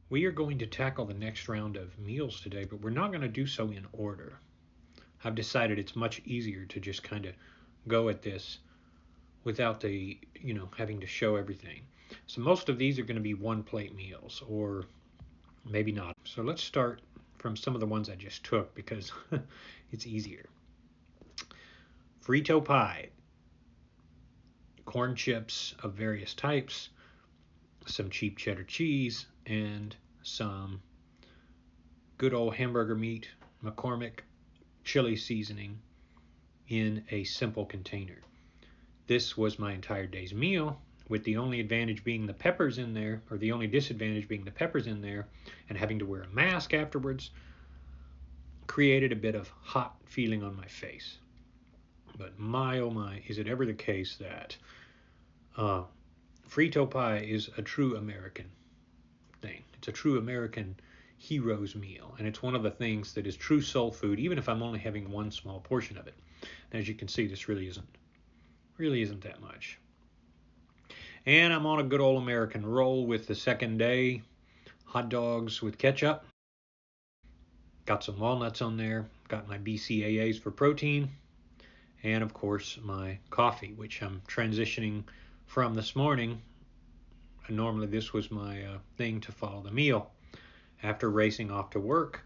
We are going to tackle the next round of meals today, but we're not going to do so in order. I've decided it's much easier to just kind of go at this without the, having to show everything. So most of these are going to be one plate meals, or maybe not. So let's start from some of the ones I just took because it's easier. Frito pie, corn chips of various types, some cheap cheddar cheese, and some good old hamburger meat, McCormick chili seasoning in a simple container. This was my entire day's meal, with the only advantage being the peppers in there, or the only disadvantage being the peppers in there, and having to wear a mask afterwards created a bit of hot feeling on my face. But my oh my, is it ever the case that Frito pie is a true American thing. It's a true American hero's meal, and it's one of the things that is true soul food, even if I'm only having one small portion of it. And as you can see, this really isn't that much. And I'm on a good old American roll with the second day hot dogs with ketchup. Got some walnuts on there. Got my BCAAs for protein. And of course, my coffee, which I'm transitioning from this morning. Normally, this was my thing to follow the meal. After racing off to work,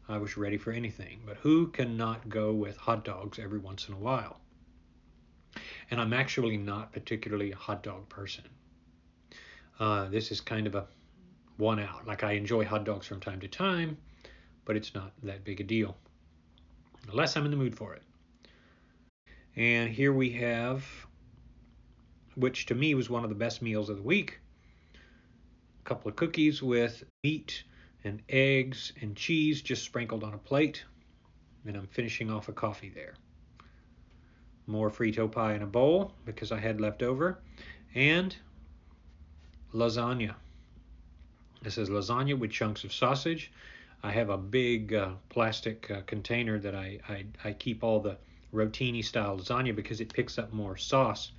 I was ready for anything. But who cannot go with hot dogs every once in a while? And I'm actually not particularly a hot dog person. This is kind of a one out. Like, I enjoy hot dogs from time to time, but it's not that big a deal, unless I'm in the mood for it. And here we have, which to me was one of the best meals of the week, a couple of cookies with meat and eggs and cheese just sprinkled on a plate. And I'm finishing off a coffee there. More Frito pie in a bowl because I had leftover. And lasagna. This is lasagna with chunks of sausage. I have a big plastic container that I keep all the Rotini style lasagna because it picks up more sauce.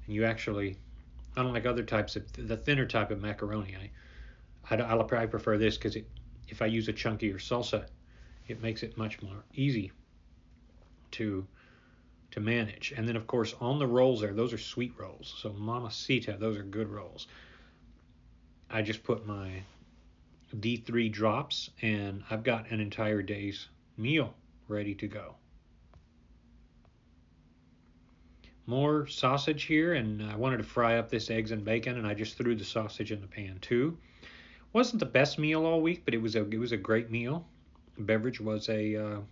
And you actually, unlike other types of, the thinner type of macaroni, I prefer this because if I use a chunkier salsa, it makes it much more easy to manage. And then of course on the rolls there, those are sweet rolls. So mamacita, those are good rolls. I just put my D3 drops and I've got an entire day's meal ready to go. More sausage here, and I wanted to fry up this eggs and bacon, and I just threw the sausage in the pan too. Wasn't the best meal all week, but it was a great meal. The beverage was a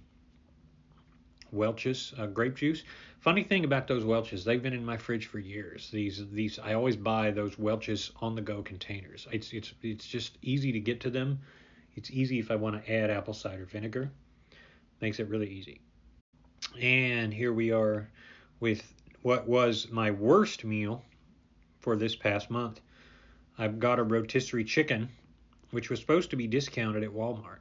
Welch's grape juice. Funny thing about those Welch's, they've been in my fridge for years. These I always buy those Welch's on the go containers. It's just easy to get to them. It's easy if I want to add apple cider vinegar. Makes it really easy. And here we are with what was my worst meal for this past month. I've got a rotisserie chicken, which was supposed to be discounted at Walmart.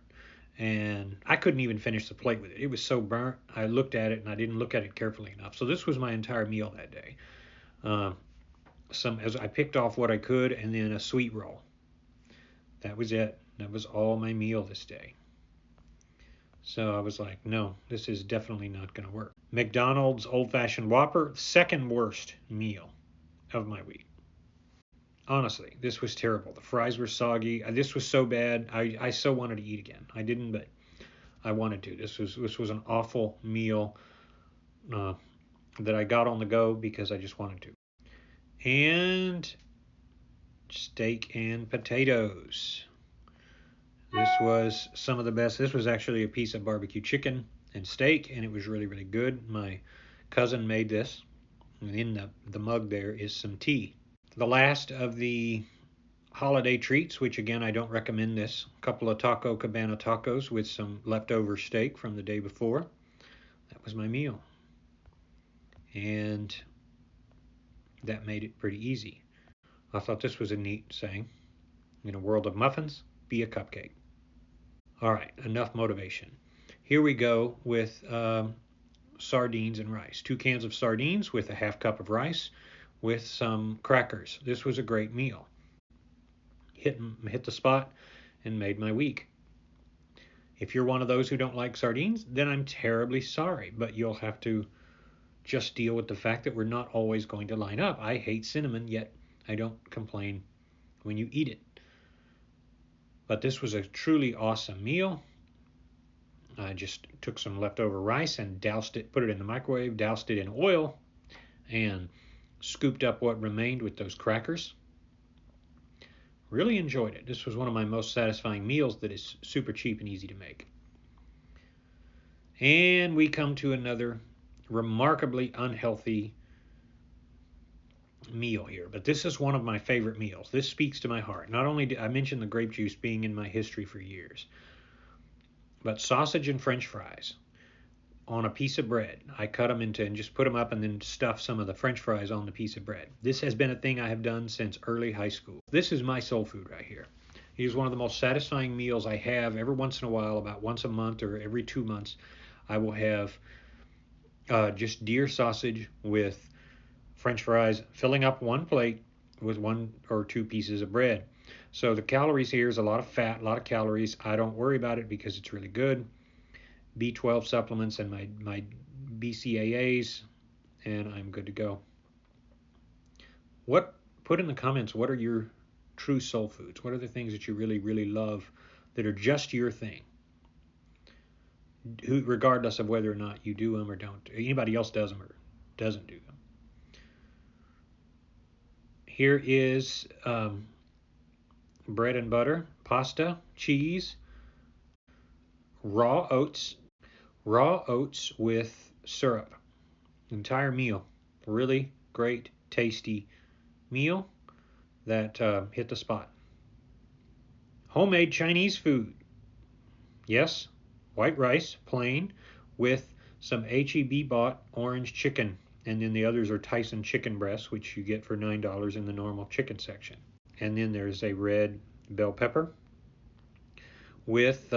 And I couldn't even finish the plate with it. It was so burnt. I looked at it and I didn't look at it carefully enough. So this was my entire meal that day. As I picked off what I could, and then a sweet roll. That was it. That was all my meal this day. So I was like, no, this is definitely not going to work. McDonald's old-fashioned Whopper, second worst meal of my week. Honestly, this was terrible. The fries were soggy. This was so bad. I so wanted to eat again. I didn't, but I wanted to. This was an awful meal that I got on the go because I just wanted to. And steak and potatoes. This was some of the best. This was actually a piece of barbecue chicken and steak, and it was really, really good. My cousin made this, and in the mug there is some tea. The last of the holiday treats, which again I don't recommend this, a couple of Taco Cabana tacos with some leftover steak from the day before. That was my meal. And that made it pretty easy. I thought this was a neat saying. In a world of muffins, be a cupcake. All right, enough motivation. Here we go with sardines and rice. 2 cans of sardines with a half cup of rice with some crackers. This was a great meal. Hit the spot. and made my week. If you're one of those who don't like sardines, then I'm terribly sorry, but you'll have to just deal with the fact that we're not always going to line up. I hate cinnamon, yet I don't complain when you eat it. But this was a truly awesome meal. I just took some leftover rice and doused it, put it in the microwave, doused it in oil, and scooped up what remained with those crackers. Really enjoyed it. This was one of my most satisfying meals that is super cheap and easy to make. And we come to another remarkably unhealthy meal here, but this is one of my favorite meals. This speaks to my heart. Not only did I mention the grape juice being in my history for years, but sausage and French fries on a piece of bread. I cut them into and just put them up and then stuff some of the French fries on the piece of bread. This has been a thing I have done since early high school. This is my soul food right here. It is one of the most satisfying meals I have. Every once in a while, about once a month or every 2 months, I will have just deer sausage with French fries, filling up one plate with 1 or 2 pieces of bread. So the calories here is a lot of fat, a lot of calories. I don't worry about it because it's really good. B12 supplements and my BCAAs, and I'm good to go. Put in the comments, what are your true soul foods? What are the things that you really, really love that are just your thing? Regardless of whether or not you do them or don't. Anybody else does them or doesn't do them. Here is bread and butter, pasta, cheese, raw oats with syrup. Entire meal. Really great, tasty meal that hit the spot. Homemade Chinese food. Yes, white rice, plain, with some HEB bought orange chicken. And then the others are Tyson chicken breasts, which you get for $9 in the normal chicken section. And then there's a red bell pepper with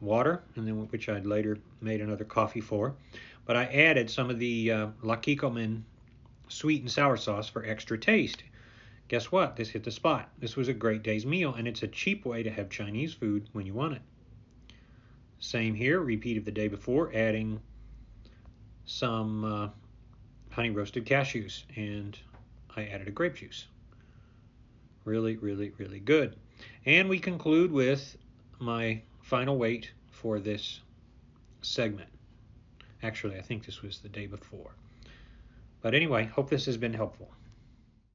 water, and then which I'd later made another coffee for. But I added some of the La Kikkoman sweet and sour sauce for extra taste. Guess what? This hit the spot. This was a great day's meal, and it's a cheap way to have Chinese food when you want it. Same here, repeat of the day before, adding some honey roasted cashews, and I added a grape juice. Really, really, really good. And we conclude with my final weight for this segment. Actually, I think this was the day before. But anyway, hope this has been helpful.